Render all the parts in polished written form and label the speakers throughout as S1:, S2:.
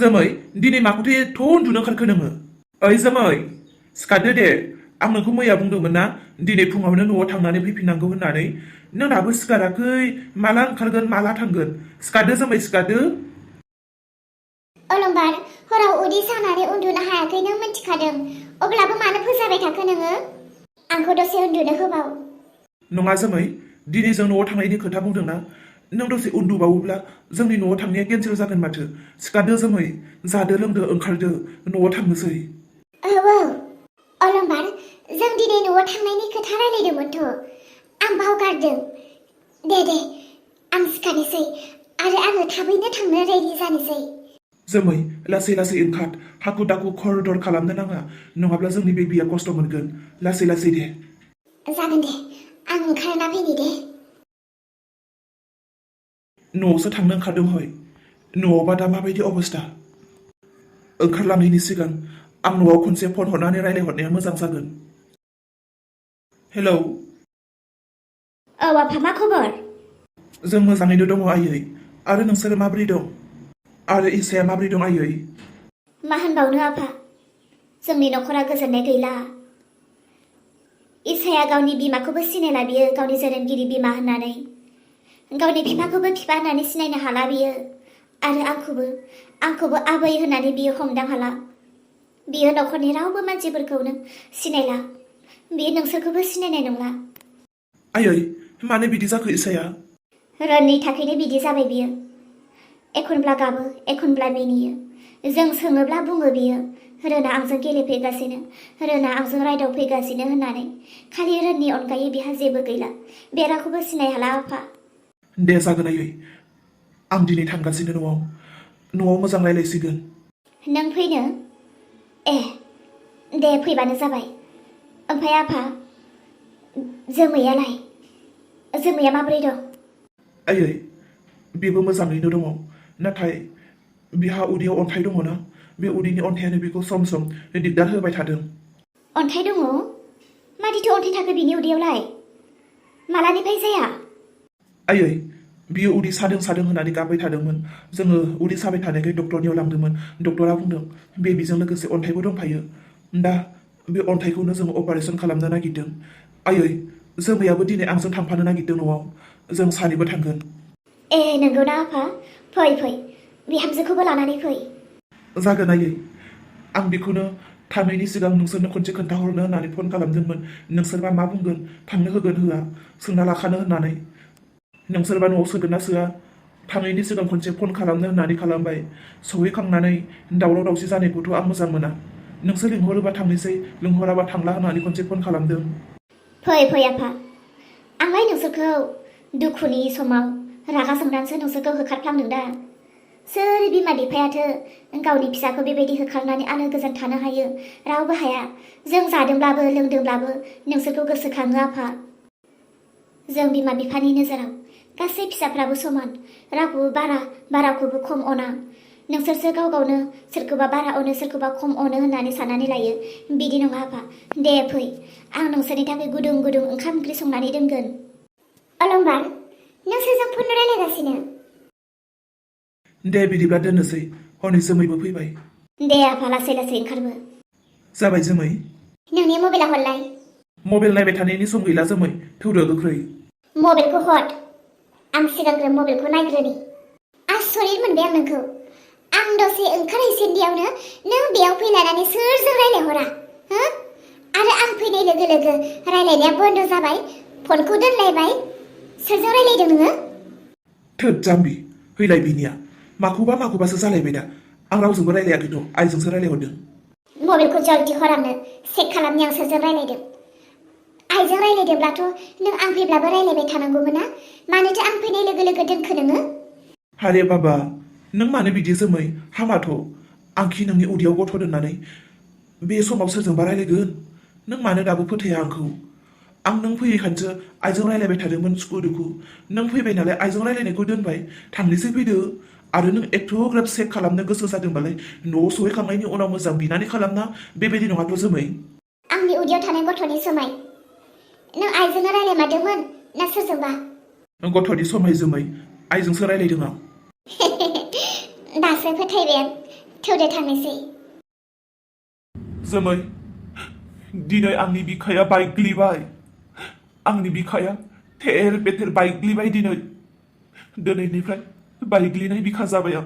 S1: जोमै दिनै माखौथो एथ' उन्दुनो ओंखारखो नोङो? ओइ जोमै सिखारदो दे। आं नोंखौ मैया बुंदोंमोन ना दिनै फुङावनो न'आव थांनानै फैफिननांगौ होननानै। नों दाबो सिखाराखै। माला ओंखारगोन माला थांगोन? सिखारदो जोमै सिखारदो।
S2: अलंबार हराव उदै सानानै उन्दुनो हायाखै नों मिन्थिखादों। अब्लाबो मानो फोजाबाय थाखो नोङो? आंखौ दसे उन्दुनो होबाव।
S1: नङा जोमै दिनै जों न'आव थांनायनि खोथा बुंदोंना। नों दसे उन्दुबावोब्ला जोंनि न'आव थांनाया केन्सेल जागोन माथो। सिखारदो जोमै जादो लोंदो ओंखारदो न'आव थांनोसै।
S2: औ अलंबार जों दिनै न'आव थांनायनि खोथा रायलायदोंमोनथ'। आं बावगारदों। दे आं सिखारनोसै आरो आङो थाबैनो थांनो रेडि जानोसै।
S1: जोमै लासै लासै ओंखार। हाखु दाखु खर दर खालामनो नाङा नङाब्ला जोंनि बेबिया खस्थ' मोनगोन। लासै लासै दे।
S2: जागोन दे आं ओंखारना फैनि दे।
S1: न'आवसो थांनो ओंखारदों हय। न'आवबा दा माबायदि अबस्था? ओंखारलांनायनि सिगां आं न'आव खनसे फन हरनानै रायलायहरनाया मोजां जागोन। हेलौ।
S2: औ आफा मा खबर?
S1: जों मोजाङैनो दङ आयै। आरो नोंसोरो माबोरै दं? आरो इसाया माबोरै दं आयै?
S2: मा होनबावनो आफा, जोंनि न'खरा गोजोननाय गैला। इसाया गावनि बिमाखौबो सिनायला बियो गावनि जोनोमगिरि बिमा होननानै। गावनि बिफाखौबो बिफा होननानै सिनायनो हाला बियो। आरो आंखौबो आबै होननानै बियो हमदां हाला। बियो न'खरनि रावबो मानसिफोरखौनो सिनायला। बियो नोंसोरखौबो सिनायनाय नंला।
S1: आयै मानो बिदि जाखो इसाया?
S2: रोननि थाखायनो बिदि जाबाय बियो। एखनब्ला गाबो एखनब्ला मिनियो। जों सोङोब्ला बुङो बियो रोना आंजों गेलेफैगासिनो, रोना आंजों रायदावफैगासिनो होननानै। खालि रोननि अनगायै बिहा जेबो गैला। बेराखौबो सिनाय हाला आफा।
S1: दे जागोन आयै। आं दिनै थांगासिनो न'आव मोजां रायलायसिगोन।
S2: नों फैनो? ए दे फैबानो जाबाय। ओमफ्राय आफा जोमैया माबोरै दं?
S1: आयै बेबो मोजाङैनो दङ। नाथाय बिहा उदैयाव अन्थाइ दङ ना। बे उदैनि अन्थायानो बेखौ सम सम दिगदार होबाय थादों।
S2: अन्थाइ दङ? मादिथो अन्थाइ थाखो बिनि उदैयावलाय? मालानिफ्राय जाया?
S1: आयै बियो उदै सादों होननानै गाबबाय थादोंमोन। जोङो उदै साबाय थानायखाय डक्टरनियाव लांदोंमोन। डक्टरा बुंदों बेबिजों लोगोसे अन्थाइबो दंफायो। दा बे अन्थाइखौनो जों अपारेसन खालामनो नागिरदों। आयै जोमैयाबो दिनै आंजों थांफानो नागिरदों न'आव। जों सानैबो थांगोन।
S2: ए नंगौना आफा? फै बिहामजोखौबो लानानै फै।
S1: जागोन आयै। आं बेखौनो थांनायनि सिगां नोंसोरनो खनसे खोन्थाहरनो होननानै फन खालामदोंमोन। नोंसोरबा मा बुंगोन? थांनो होगोन होआ सोंना लाखानो होननानै। नोंसोरबा न'आव सोगोन ना सोआ? थांनायनि सिगां खनसे फन खालामनो होननानै खालामबाय। सहैखांनानै दावराव दावसि जानायखौथ' आं मोजां मोना। नोंसोर लिंहरोबा थांनोसै, लिंहराबा थांला होननानै खनसे फन खालामदों।
S2: फै आफा। आंलाय नोंसोरखौ दुखुनि समाव रागा जोंनानैसो नोंसोरखौ होखारफ्लांदों दा। सोर बिमा बिफायाथो गावनि फिसाखौ बेबायदि होखारनानै आलो गोजोन थानो हायो? रावबो हाया। जों जादोंब्लाबो लोंदोंब्लाबो नोंसोरखौ गोसोखाङो आफा। जों बिमा बिफानि नोजोराव गासै फिसाफ्राबो समान। रावखौबो बाराखौबो खम अना। नोंसोरसो गाव गावनो सोरखौबा बारा अनो सोरखौबा खम अनो होननानै साननानै लायो। बिदि नङा आफा। दे फै, आं नोंसोरनि थाखाय गुदुं गुदुं ओंखाम ओंख्रि संनानै दोनगोन। अलंबार नों सोरजों फन रायलायगासिनो?
S1: दे बिदिब्ला दोननोसै। हनै जोमैबो फैबाय।
S2: दे आफा लासै लासै ओंखारबो।
S1: जाबाय जोमै।
S2: नोंनि मबाइला हरलाय।
S1: मबाइल नायबाय थानायनि सम गैला जोमै। थौदो गोख्रै।
S2: मबाइलखौ हर। आं सिगांग्रो मबाइलखौ नायग्रोनि। आसरित मोनबाय आं नोंखौ। आं दसे ओंखारहैसेन्दियावनो नों बेयाव फैलायनानै सोरजों रायलायहरा हो? आरो आं फैनाय लोगो लोगो रायलायनाया बन्द जाबाय, फनखौ दोनलायबाय। सोरजों रायलायदों नोङो?
S1: थोद जाम्बि फैलाय बिनिया। माखौबासो जालायबाय दा। आं रावजोंबो रायलायाखैथ', आइजोंसो रायलायहरदों।
S2: मबाइलखौ जल्दि हर आंनो। चेक खालामनि आं सोरजों रायलायदों। आइजों रायलायदोंब्लाथ' नों आं फैब्लाबो रायलायबाय थानांगौमोन ना। मानोथो आं फैनाय लोगो लोगो दोनखो नोङो?
S1: हारे बाबा नों मानो बिदि जोमै? हामाथ'। आंखि नोंनि उदैयाव गथ' दोननानै बे समाव सोरजोंबा रायलायगोन? नों मानो दाबो फोथाया आंखौ? आं नों फैयैखायसो आइजों रायलायबाय थादोंमोन सुखु दुखु। नों फैबाय नालाय आइजों रायलायनायखौ दोनबाय। थांनोसै फैदो। आरो नों एथ'ग्राब चेक खालामनो गोसो जादोंबालाय न'आव सहैखांनायनि उनाव मोजां बिनानै खालामना। बेबायदि नङाथ' जोमै।
S2: आंनि उदैयाव थानाय गथ'नि सोमाय नों आइजोंनो रायलायमारदोंमोन ना सोरजोंबा?
S1: गथ'नि समाय जोमै। आइजोंसो रायलायदों आं।
S2: दासो फोथायबाय आं। थौदो थांनोसै।
S1: जोमै दिनै आंनि बिखाया बायग्लिबाय। आंनि बिखाया थेर बेथेर बायग्लिबाय दिनै। दिनैनिफ्राय बायग्लिनाय बिखा जाबाय आं।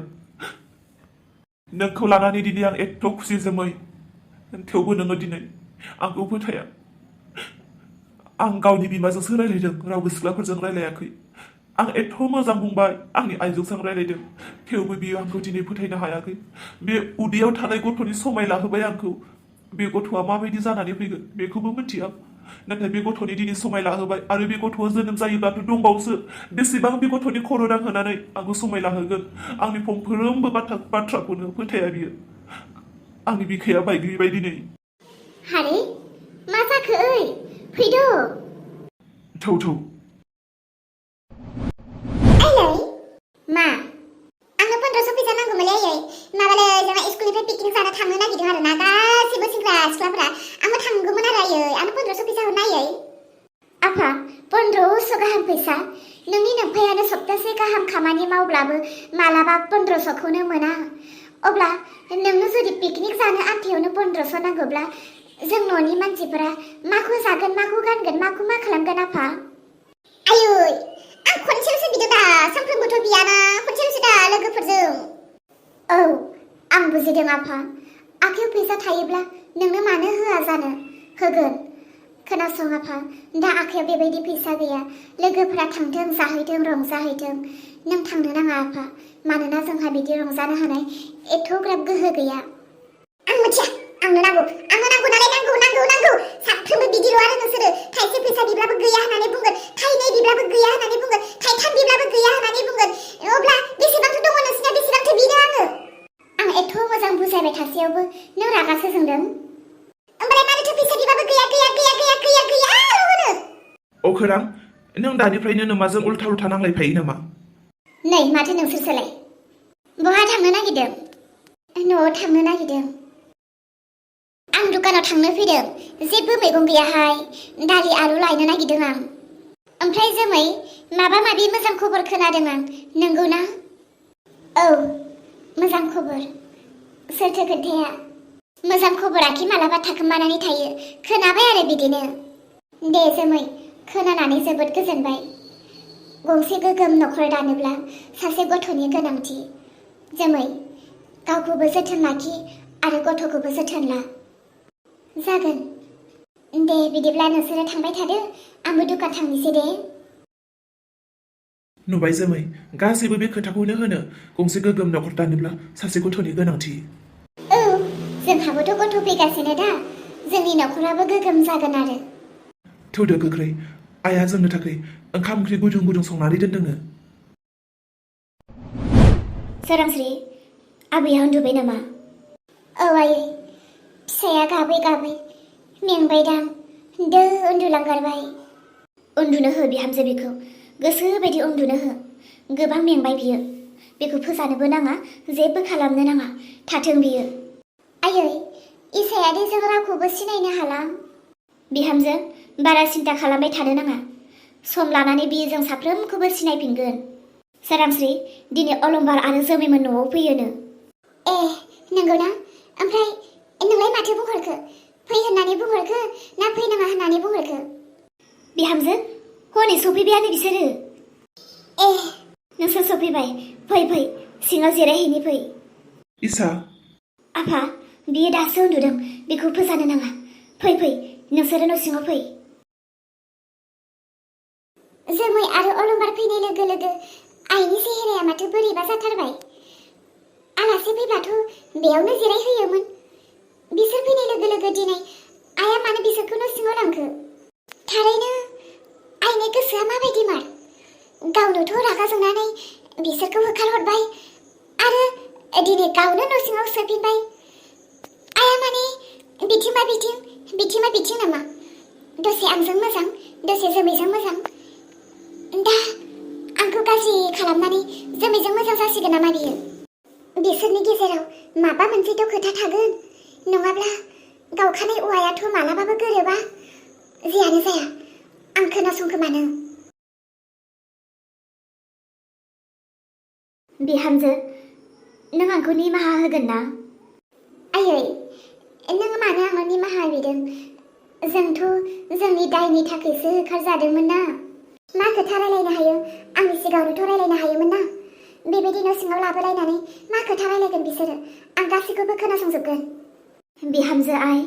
S1: नोंखौ लानानै दिनै आं एथ' खुसि जोमै। थेवबो नोङो दिनै आंखौ फोथाया। आं गावनि बिमाजोंसो रायलायदों, रावबो सिख्लाफोरजों रायलायाखै। आं एथ' मोजां बुंबाय, आंनि आइजोंजों रायलायदों। थेवबो बियो आंखौ दिनै फोथायनो हायाखै। बे उदैयाव थानाय गथ'नि समाय लाहोबाय आंखौ। बे गथ'आ माबायदि जानानै फैगोन बेखौबो मिथिया। नाथाय बे गथ'नि दिनै समाय लाहोबाय आरो बे गथ'आ जोनोम जायोब्लाथ' दंबावोसो। बेसेबां बे गथ'नि खर' दांहोनानै आंखौ समाय लाहोगोन। आंनि फंफ्रोमबो बाथ्राखौनो फोथाया बियो। आंनि बिखाया बायग्लिबाय दिनै।
S2: हारे मा जाखो ओइ फैद'।
S1: थौ
S2: आइयै मा आंनो 1500 फैसा नांगौमोनलै आइयै। माबालै जोंहा स्कुलनिफ्राय पिकनिक जानो थांनो नागिरदों आरो ना गासिबो सेंग्रा सिख्लाफोरा। आंबो थांगौमोन आरो आइयै, आंनो 1500 फैसा हरनो आइयै। आफा 1500 गाहाम फैसा? नोंनि नोम्फायानो सप्तासे गाहाम खामानि मावब्लाबो मालाबा 1500खौनो मोना। अब्ला नोंनो जुदि पिकनिक जानो आन्थायावनो 1500 नांगौब्ला जों न'नि मानसिफोरा माखौ जागोन, माखौ गानगोन, माखौ मा खालामगोन आफा? आयै आं खनसेल'सो बिदों दा, सानफ्रोमबोथ' बियाना, खनसेल'सो दा लोगोफोरजों। औ आं बुजिदों आफा। आखायाव फैसा थायोब्ला नोंनो मानो होआ जानो, होगोन। खोनासं आफा, दा आखायाव बेबायदि फैसा गैया। लोगोफोरा थांथों, जाहैथों, रंजाहैथों। नों थांनो नाङा आफा, मानोना जोंहा बिदि रंजानो हानाय एथ'ग्राब गोहो गैया। आं मिथिया, आंनो नांगौ नालाय, नांगौ। सानफ्रोमबो बिदिल' आरो नोंसोरो। थाइसे फैसा बिब्लाबो गैया होननानै बुंगोन, थाइनै बिब्लाबो गैया होननानै बुंगोन, थाइथाम बिब्लाबो गैया होननानै बुंगोन। अब्ला बेसेबांथो दङ नोंसिना, बेसेबांथो बिनो आङो? आं एथ' मोजां बुजायबाय थासेयावबो नों रागासो जोंदों? ओमफ्राय मानोथो फैसा बिबाबो गैया होनो?
S1: अखोरां, नों दानिफ्रायनो नोमाजों उल्था नांलायफायो नामा?
S2: नै माथो नोंसोरसोलाय? बहा थांनो नागिरदों? न'आव थांनो नागिरदों। आं दुकानाव थांनो फैदों, जेबो मैगं गैयाहाय। दालि आलु लायनो नागिरदों आं। ओमफ्राय जोमै माबा माबि मोजां खबर खोनादों आं, नंगौ ना? औ मोजां खबर। सोरथो खोन्थाया? मोजां खबराखि मालाबा थाखोमानानै थायो, खोनाबाय आरो बिदिनो। दे जोमै, खोनानानै जोबोद गोजोनबाय। गंसे गोगोम न'खर दानोब्ला सासे गथ'नि गोनांथि। जोमै गावखौबो जोथोन लाखि आरो गथ'खौबो जोथोन ला। जागोन। दे बिदिब्ला नोंसोरो थांबाय थादो, आंबो दुकान थांनोसै दे।
S1: नुबाय जोमै, गासैबो बे खोथाखौनो होनो गंसे गोगोम न'खर दानोब्ला सासे गथ'नि गोनांथि।
S2: औ जोंहाबोथ' गथ' फैगासिनो दा, जोंनि न'खराबो गोगोम जागोन आरो।
S1: थौदो गोख्रै, आइया जोंनो थाखाय ओंखाम ओंख्रि गुदुं संनानै दोनदोंनो।
S2: सोरांस्रि, आबैया उन्दुबाय नामा? औ आयै, फिसाया गाबै मेंबायदां, दो उन्दुलांगारबाय। उन्दुनो हो बिहामजो बिखौ, गोसो बायदि उन्दुनो हो। गोबां मेंबाय बियो, बेखौ फोजानोबो नाङा, जेबो खालामनो नाङा, थाथों बियो। आयै, इसायादि जों रावखौबो सिनायनो हाला। बिहामजो, बारा सिन्था खालामबाय थानो नाङा। सम लानानै बियो जों साफ्रोमखौबो सिनायफिनगोन। सोरांस्रि, दिनै अलंबार आरो जोमैमोन न'आव फैयोनो। ए नंगौना? ओमफ्राय नोंलाय माथो बुंहरखो? फै होननानै बुंहरखो ना फैनाङा होननानै बुंहरखो? बिहामजो, हनै सफैबायानो बिसोरो। ए नोंसोर सफैबाय, फै सिङाव जिरायहैनि फै।
S1: इसा।
S2: आफा, बियो दासो उन्दुदों, बेखौ फोजानो नाङा। फै नोंसोरो न' सिङाव फै। जोमै आरो अलंबार फैनाय लोगो लोगो आइनि सेहेराया माथो बोरैबा जाथारबाय। आलासि फैब्लाथ' बेयावनो जिरायहोयोमोन। बिसोर फैनाय लोगो लोगो दिनै आइया मानो बिसोरखौ न' सिङाव लांखो? थारैनो आइनि गोसोआ माबायदिमार? गावनोथ' रागा जोंनानै बिसोरखौ होखारहरबाय आरो दिनै गावनो न' सिङाव सोफिनबाय। आइया माने बिथिंबा बिथिं नामा? दसे आंजों मोजां, दसे जोमैजों मोजां। दा आंखौ गाज्रि खालामनानै जोमैजों मोजां जासिगोन नामा बियो? बिसोरनि गेजेराव माबा मोनसेथ' खोथा थागोन, नङाब्ला गावखानाय औवायाथ' मालाबाबो गोरोबा। जियानो जाया, आं खोनासंखोमानो। बिहामजो, नों आंखौ निमाहा होगोन ना? आयै नों मानो आंनाव निमाहा बिदों? जोंथ' जोंनि दायनि थाखायसो होखारजादोंमोन ना। मा खोथा रायलायनो हायो आंनि सिगाङावनोथ' रायलायनो हायोमोन ना। बेबायदि न' सिङाव लाबोलायनानै मा खोथा रायलायगोन बिसोरो? आं गासैखौबो खोनासंजोबगोन। बिहामजो आइ,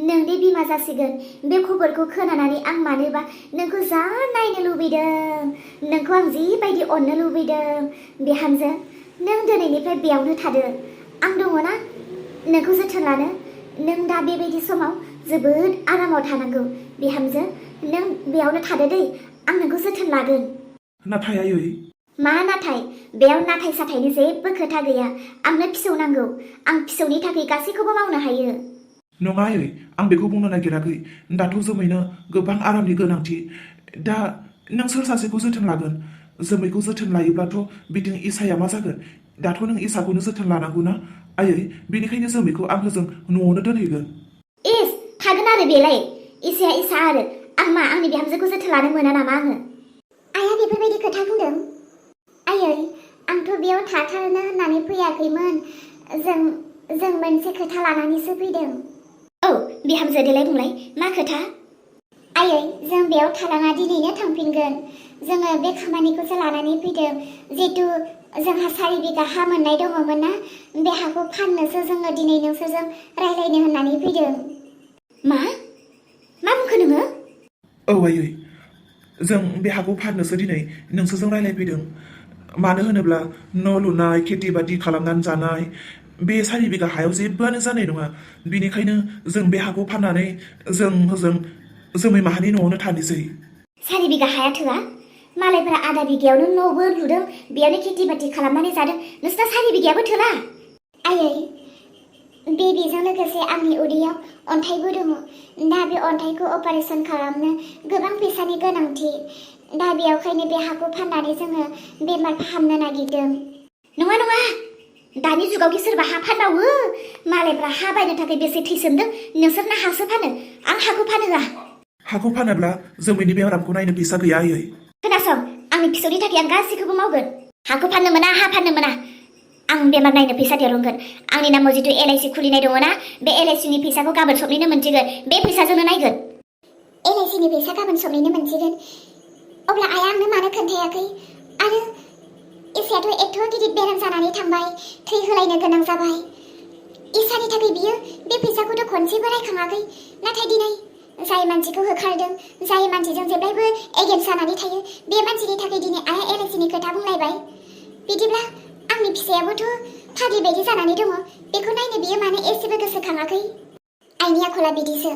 S2: नोंनि बिमा जासिगोन। बे खबरखौ खोनानानै आं मानोबा नोंखौ जा नायनो लुबैदों, नोंखौ आं जिबायदि अननो लुबैदों। बिहामजो, नों दिनैनिफ्राय बेयावनो थादो। आं दङ ना नोंखौ जोथोन लानो। नों दा बेबायदि समाव जोबोद आरामाव थानांगौ। बिहामजो, नों बेयावनो थादो दै, आं नोंखौ जोथोन लागोन।
S1: नाथाय आयै।
S2: मा नाथाय? बेयाव नाथाय साथायनि जेबो खोथा गैया। आंनो फिसौ नांगौ। आं फिसौनि थाखाय गासैखौबो मावनो हायो।
S1: नङा आयै, आं बेखौ बुंनो नागिराखै। दाथ' जोमैनो गोबां आरामनि गोनांथि। दा नों सोर सासेखौ जोथोन लागोन? जोमैखौ जोथोन लायोब्लाथ' बिदिनो इसाया मा जागोन? दाथ' नों इसाखौनो जोथोन लानांगौ ना आयै। बेनिखायनो जोमैखौ आं होजों न'आवनो दोनहैगोन।
S2: इस, थागोन आरो बेलाय। इसाया इसा आरो आं मा आंनि बिहामजोखौ जोथोन लानो मोना नामा आङो? आइया बेफोरबायदि खोथा बुंदों? आयै, आंथ' बेयाव थाथारनो होननानै फैयाखैमोन। जों मोनसे खोथा लानानैसो फैदों। औ बिहामजो, देलाय बुंलाय, मा खोथा? आयै, जों बेयाव थालाङा, दिनैनो थांफिनगोन। जोङो बे खामानिखौसो लानानै फैदों। जिहेतु जोंहा 4 बिघा हा मोननाय दङमोन ना, बे हाखौ फाननोसो जोङो दिनै नोंसोरजों रायलायनो होननानै फैदों। मा बुंखो नोङो?
S1: औ आयै, जों बे हाखौ फाननोसो दिनै नोंसोरजों रायलायफैदों। मानो होनोब्ला न' लुनाय, खेथि बाथि खालामनानै जानाय, बे 4 बिघा हायाव जेबोआनो जानाय नङा। बिनिखायनो जों बे हाखौ फाननानै जों होजों जोमै माहानि न'आवनो थानोसै। 4
S2: बिघा हाया थोआ? मालायफोरा आधा बिघायावनो न'बो लुदों, बेयावनो खेथि बाथि खालामनानै जादों। नोंसिना 4 बिघायाबो थोला? आयै, बेजों लोगोसे आंनि उदैयाव अन्थाइबो दङ। दा बे अन्थाइखौ अपारेसन खालामनो गोबां फैसानि गोनांथि। दा बेयावखायनो बे हाखौ फाननानै जोङो बेमार फाहामनो नागिरदों। नङा, दानि जुगावखि सोरबा हा फानबावो? मालायफ्रा हा बायनो थाखाय बेसे थैसोमदों, नोंसोरना हासो फानो। आं हाखौ फानहोआ।
S1: हाखौ फानोब्ला जोमैनि बेरामखौ नायनो फैसा गैया आयै।
S2: खोनासं, आंनि फिसौनि थाखाय आं गासैखौबो मावगोन। हाखौ फाननो मोना, हा फाननो मोना। आं बेमार नायनो फैसा दिरुनगोन। आंनि नामाव जितु LIC खुलिनाय दङ ना, बे LICनि फैसाखौ गाबोन सबनिनो मोनसिगोन। बे फैसाजोंनो नायगोन। LICनि फैसा गाबोन सबनिनो मोनसिगोन? अब्ला आइया आंनो मानो खोन्थायाखै? आरो इसायाथ' एथ' गिदिर बेराम जानानै थांबाय, थै होलायनो गोनां जाबाय। इसानि थाखाय बियो बे फैसाखौथ' खनसेबो रायखाङाखै। नाथाय दिनै जाय मानसिखौ होखारदों, जाय मानसिजों जेब्लायबो एगेन्स्ट जानानै थायो, बे मानसिनि थाखाय दिनै आइया LICनि खोथा बुंलायबाय। बिदिब्ला आंनि फिसायाबोथ' फाग्लि बायदि जानानै दङ। बेखौ नायनो बियो मानो एसेबो गोसोखाङाखै? आइनि आखला बिदिसो।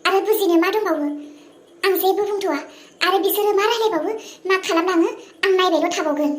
S2: आरो बुजिनो मा दंबावो? आं जेबो बुंथ'आ। आरो बिसोरो मा रायलायबावो, मा खालामलाङो, आं नायबायल' थाबावगोन।